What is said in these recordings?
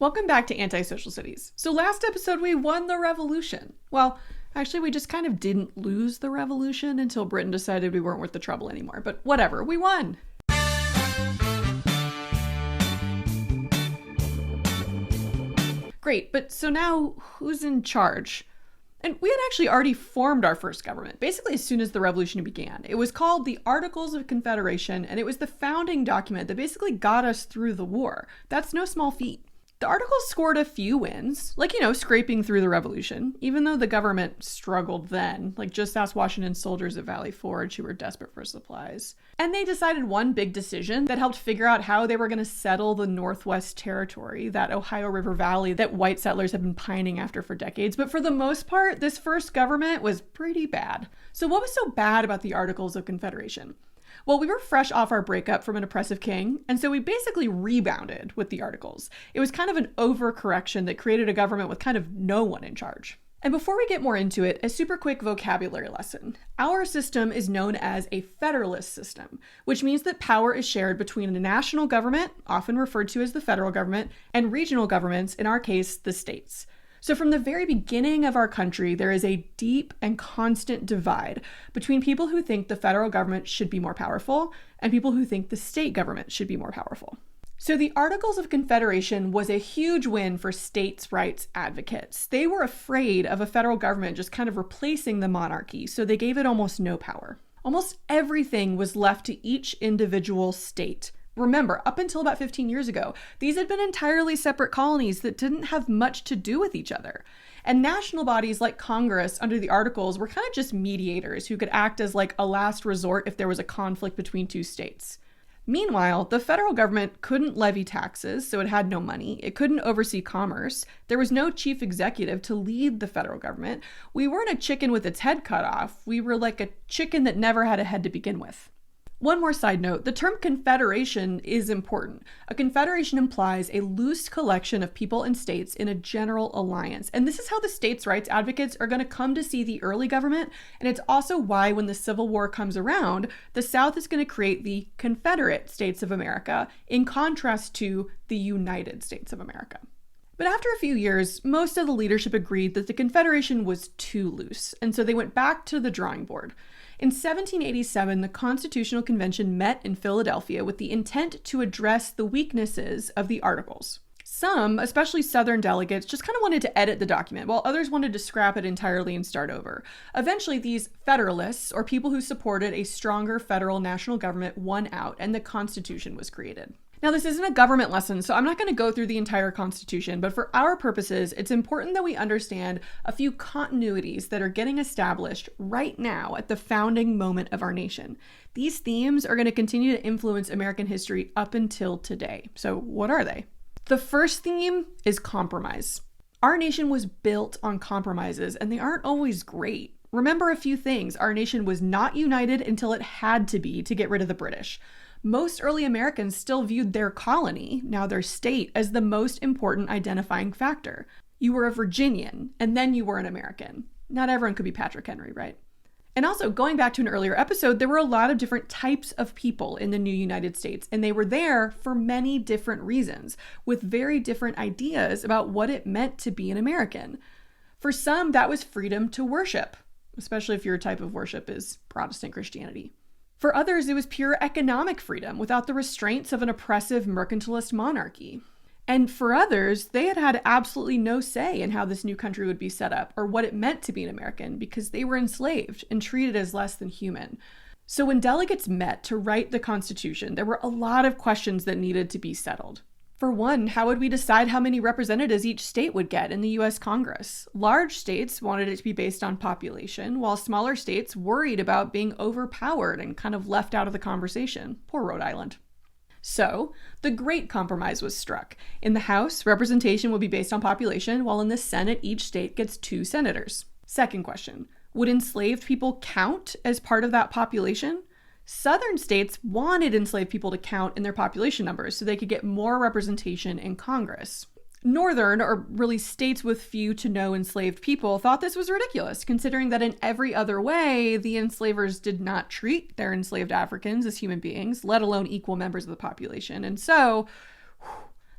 Welcome back to Anti-Social Studies. So last episode we won the revolution. Well, actually we just kind of didn't lose the revolution until Britain decided we weren't worth the trouble anymore. But whatever, we won! Great, but so now who's in charge? And we had actually already formed our first government, basically as soon as the revolution began. It was called the Articles of Confederation, and it was the founding document that basically got us through the war. That's no small feat. The Articles scored a few wins, like, scraping through the revolution, even though the government struggled then, like just ask Washington's soldiers at Valley Forge who were desperate for supplies. And they decided one big decision that helped figure out how they were going to settle the Northwest Territory, that Ohio River Valley that white settlers had been pining after for decades. But for the most part, this first government was pretty bad. So what was so bad about the Articles of Confederation? Well, we were fresh off our breakup from an oppressive king, and so we basically rebounded with the Articles. It was kind of an overcorrection that created a government with kind of no one in charge. And before we get more into it, a super quick vocabulary lesson. Our system is known as a federalist system, which means that power is shared between a national government, often referred to as the federal government, and regional governments, in our case, the states. So from the very beginning of our country, there is a deep and constant divide between people who think the federal government should be more powerful and people who think the state government should be more powerful. So the Articles of Confederation was a huge win for states' rights advocates. They were afraid of a federal government just kind of replacing the monarchy, so they gave it almost no power. Almost everything was left to each individual state. Remember, up until about 15 years ago, these had been entirely separate colonies that didn't have much to do with each other. And national bodies like Congress under the Articles were kind of just mediators who could act as like a last resort if there was a conflict between two states. Meanwhile, the federal government couldn't levy taxes, so it had no money. It couldn't oversee commerce. There was no chief executive to lead the federal government. We weren't a chicken with its head cut off. We were like a chicken that never had a head to begin with. One more side note, the term confederation is important. A confederation implies a loose collection of people and states in a general alliance. And this is how the states' rights advocates are going to come to see the early government. And it's also why when the Civil War comes around, the South is going to create the Confederate States of America in contrast to the United States of America. But after a few years, most of the leadership agreed that the Confederation was too loose, and so they went back to the drawing board. In 1787, the Constitutional Convention met in Philadelphia with the intent to address the weaknesses of the Articles. Some, especially Southern delegates, just kind of wanted to edit the document, while others wanted to scrap it entirely and start over. Eventually, these Federalists, or people who supported a stronger federal national government, won out, and the Constitution was created. Now, this isn't a government lesson, so I'm not going to go through the entire Constitution, but for our purposes, it's important that we understand a few continuities that are getting established right now at the founding moment of our nation. These themes are going to continue to influence American history up until today. So what are they? The first theme is compromise. Our nation was built on compromises, and they aren't always great. Remember a few things. Our nation was not united until it had to be to get rid of the British. Most early Americans still viewed their colony, now their state, as the most important identifying factor. You were a Virginian, and then you were an American. Not everyone could be Patrick Henry, right? And also, going back to an earlier episode, there were a lot of different types of people in the new United States, and they were there for many different reasons, with very different ideas about what it meant to be an American. For some, that was freedom to worship, especially if your type of worship is Protestant Christianity. For others, it was pure economic freedom without the restraints of an oppressive mercantilist monarchy. And for others, they had had absolutely no say in how this new country would be set up or what it meant to be an American because they were enslaved and treated as less than human. So when delegates met to write the Constitution, there were a lot of questions that needed to be settled. For one, how would we decide how many representatives each state would get in the US Congress? Large states wanted it to be based on population, while smaller states worried about being overpowered and kind of left out of the conversation. Poor Rhode Island. So, the Great Compromise was struck. In the House, representation would be based on population, while in the Senate, each state gets 2 senators. Second question, would enslaved people count as part of that population? Southern states wanted enslaved people to count in their population numbers so they could get more representation in Congress. Northern, or really states with few to no enslaved people, thought this was ridiculous, considering that in every other way, the enslavers did not treat their enslaved Africans as human beings, let alone equal members of the population. And so,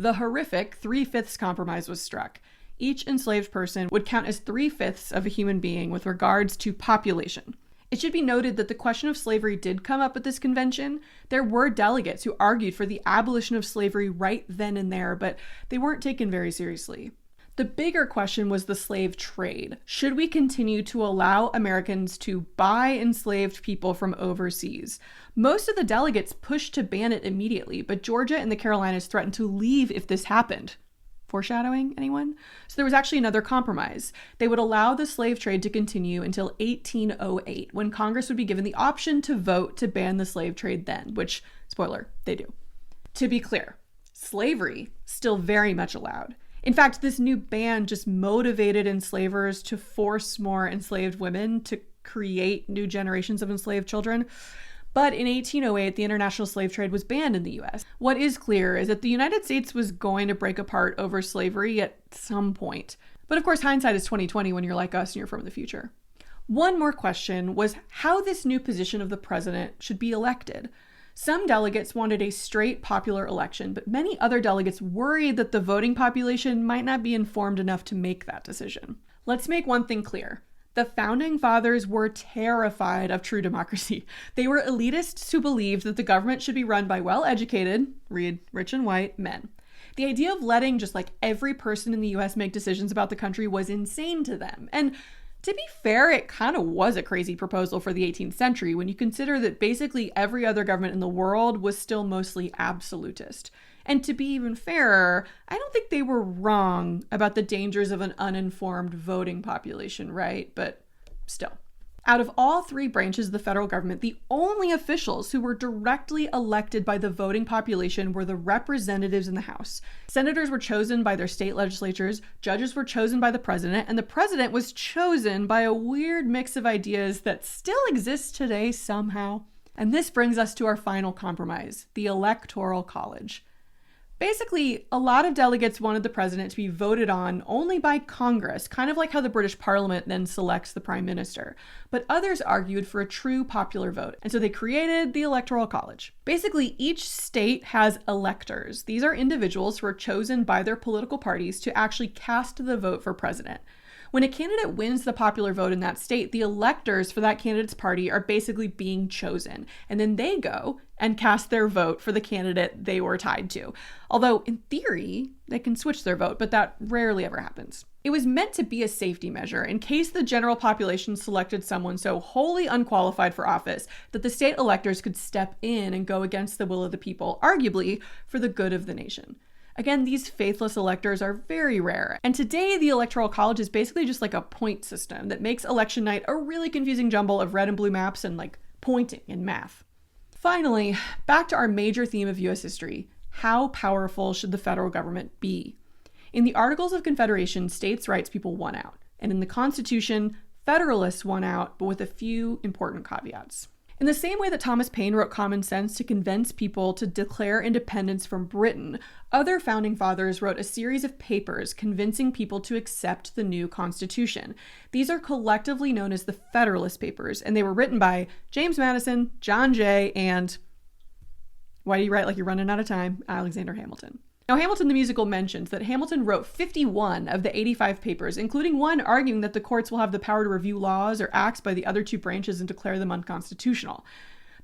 The horrific 3/5 compromise was struck. Each enslaved person would count as 3/5 of a human being with regards to population. It should be noted that the question of slavery did come up at this convention. There were delegates who argued for the abolition of slavery right then and there, but they weren't taken very seriously. The bigger question was the slave trade. Should we continue to allow Americans to buy enslaved people from overseas? Most of the delegates pushed to ban it immediately, but Georgia and the Carolinas threatened to leave if this happened. Foreshadowing, anyone? So there was actually another compromise. They would allow the slave trade to continue until 1808, when Congress would be given the option to vote to ban the slave trade then, which, spoiler, they do. To be clear, slavery still very much allowed. In fact, this new ban just motivated enslavers to force more enslaved women to create new generations of enslaved children. But in 1808, the international slave trade was banned in the US. What is clear is that the United States was going to break apart over slavery at some point. But of course, hindsight is 2020 when you're like us and you're from the future. One more question was how this new position of the president should be elected. Some delegates wanted a straight popular election, but many other delegates worried that the voting population might not be informed enough to make that decision. Let's make one thing clear. The founding fathers were terrified of true democracy. They were elitists who believed that the government should be run by well-educated, read rich and white, men. The idea of letting just like every person in the US make decisions about the country was insane to them. And to be fair, it kind of was a crazy proposal for the 18th century when you consider that basically every other government in the world was still mostly absolutist. And to be even fairer, I don't think they were wrong about the dangers of an uninformed voting population, right? But still. Out of all three branches of the federal government, the only officials who were directly elected by the voting population were the representatives in the House. Senators were chosen by their state legislatures, judges were chosen by the president, and the president was chosen by a weird mix of ideas that still exists today somehow. And this brings us to our final compromise, the Electoral College. Basically, a lot of delegates wanted the president to be voted on only by Congress, kind of like how the British Parliament then selects the prime minister. But others argued for a true popular vote, and so they created the Electoral College. Basically, each state has electors. These are individuals who are chosen by their political parties to actually cast the vote for president. When a candidate wins the popular vote in that state, the electors for that candidate's party are basically being chosen. And then they go and cast their vote for the candidate they were tied to. Although, in theory, they can switch their vote, but that rarely ever happens. It was meant to be a safety measure in case the general population selected someone so wholly unqualified for office that the state electors could step in and go against the will of the people, arguably for the good of the nation. Again, these faithless electors are very rare. And today, the Electoral College is basically just like a point system that makes election night a really confusing jumble of red and blue maps and like pointing and math. Finally, back to our major theme of US history. How powerful should the federal government be? In the Articles of Confederation, states' rights people won out. And in the Constitution, Federalists won out, but with a few important caveats. In the same way that Thomas Paine wrote Common Sense to convince people to declare independence from Britain, other founding fathers wrote a series of papers convincing people to accept the new Constitution. These are collectively known as the Federalist Papers, and they were written by James Madison, John Jay, and, why do you write like you're running out of time, Alexander Hamilton. Now, Hamilton the musical mentions that Hamilton wrote 51 of the 85 papers, including one arguing that the courts will have the power to review laws or acts by the other two branches and declare them unconstitutional.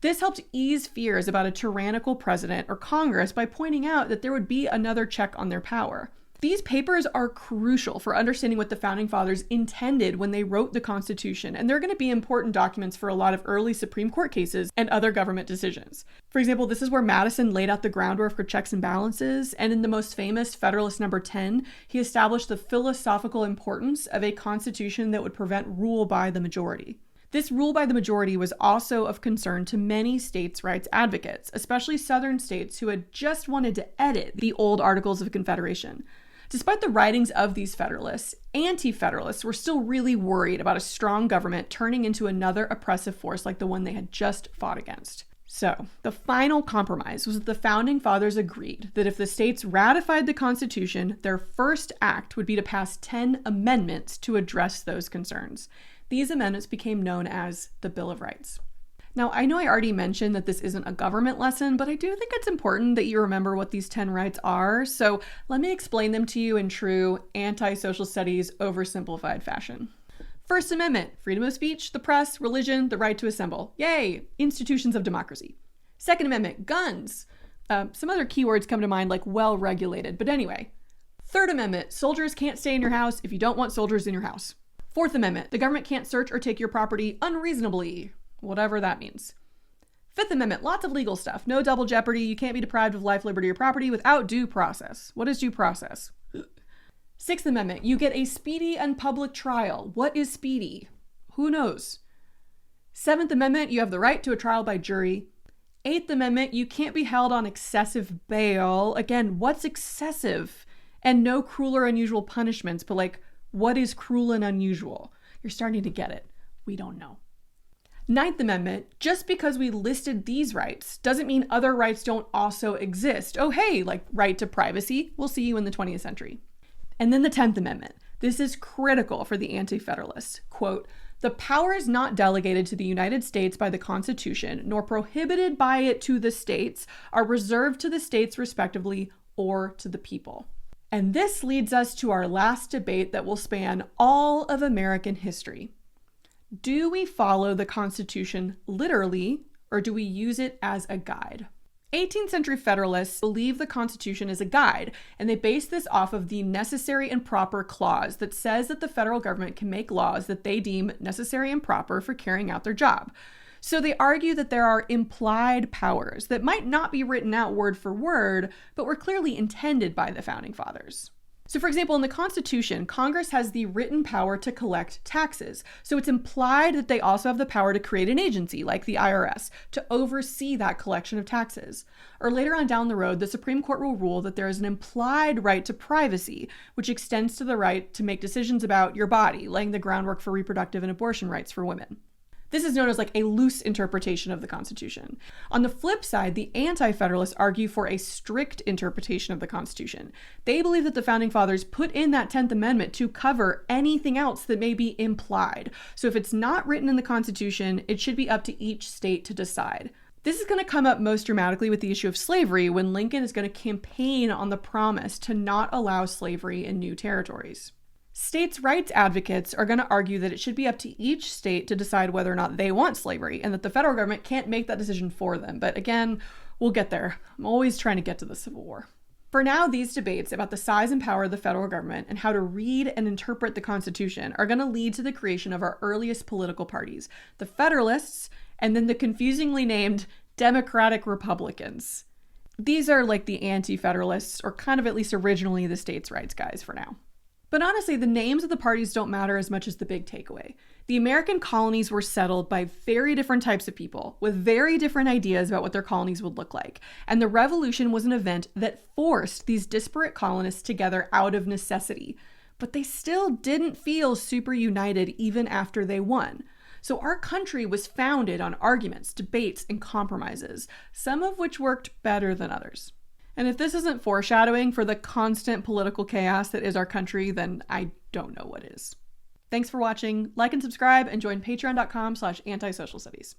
This helped ease fears about a tyrannical president or Congress by pointing out that there would be another check on their power. These papers are crucial for understanding what the Founding Fathers intended when they wrote the Constitution, and they're going to be important documents for a lot of early Supreme Court cases and other government decisions. For example, this is where Madison laid out the groundwork for checks and balances, and in the most famous Federalist Number 10, he established the philosophical importance of a constitution that would prevent rule by the majority. This rule by the majority was also of concern to many states' rights advocates, especially Southern states who had just wanted to edit the old Articles of Confederation. Despite the writings of these Federalists, Anti-Federalists were still really worried about a strong government turning into another oppressive force like the one they had just fought against. So, the final compromise was that the Founding Fathers agreed that if the states ratified the Constitution, their first act would be to pass 10 amendments to address those concerns. These amendments became known as the Bill of Rights. Now, I know I already mentioned that this isn't a government lesson, but I do think it's important that you remember what these 10 rights are. So let me explain them to you in true anti-social studies oversimplified fashion. First Amendment, freedom of speech, the press, religion, the right to assemble. Yay, institutions of democracy. Second Amendment, guns. Some other keywords come to mind like well-regulated, but anyway. Third Amendment, soldiers can't stay in your house if you don't want soldiers in your house. Fourth Amendment, the government can't search or take your property unreasonably, whatever that means. Fifth Amendment, lots of legal stuff. No double jeopardy. You can't be deprived of life, liberty, or property without due process. What is due process? Sixth Amendment, you get a speedy and public trial. What is speedy? Who knows? Seventh Amendment, you have the right to a trial by jury. Eighth Amendment, you can't be held on excessive bail. Again, what's excessive? And no cruel or unusual punishments, but like, what is cruel and unusual? You're starting to get it. We don't know. Ninth Amendment, just because we listed these rights doesn't mean other rights don't also exist. Oh, hey, like right to privacy. We'll see you in the 20th century. And then the 10th Amendment. This is critical for the Anti-Federalists. Quote, the powers not delegated to the United States by the Constitution, nor prohibited by it to the states, are reserved to the states respectively or to the people. And this leads us to our last debate that will span all of American history. Do we follow the Constitution literally, or do we use it as a guide? 18th century Federalists believe the Constitution is a guide, and they base this off of the necessary and proper clause that says that the federal government can make laws that they deem necessary and proper for carrying out their job. So they argue that there are implied powers that might not be written out word for word, but were clearly intended by the Founding Fathers. So for example, in the Constitution, Congress has the written power to collect taxes. So it's implied that they also have the power to create an agency, like the IRS, to oversee that collection of taxes. Or later on down the road, the Supreme Court will rule that there is an implied right to privacy, which extends to the right to make decisions about your body, laying the groundwork for reproductive and abortion rights for women. This is known as like a loose interpretation of the Constitution. On the flip side, the Anti-Federalists argue for a strict interpretation of the Constitution. They believe that the Founding Fathers put in that 10th Amendment to cover anything else that may be implied. So if it's not written in the Constitution, it should be up to each state to decide. This is going to come up most dramatically with the issue of slavery, when Lincoln is going to campaign on the promise to not allow slavery in new territories. States' rights advocates are going to argue that it should be up to each state to decide whether or not they want slavery, and that the federal government can't make that decision for them. But again, we'll get there. I'm always trying to get to the Civil War. For now, these debates about the size and power of the federal government and how to read and interpret the Constitution are going to lead to the creation of our earliest political parties, the Federalists, and then the confusingly named Democratic Republicans. These are like the Anti-Federalists, or kind of at least originally the states' rights guys for now. But honestly, the names of the parties don't matter as much as the big takeaway. The American colonies were settled by very different types of people with very different ideas about what their colonies would look like. And the Revolution was an event that forced these disparate colonists together out of necessity. But they still didn't feel super united even after they won. So our country was founded on arguments, debates, and compromises, some of which worked better than others. And if this isn't foreshadowing for the constant political chaos that is our country, then I don't know what is. Thanks for watching. Like and subscribe, and join patreon.com/antisocialstudies.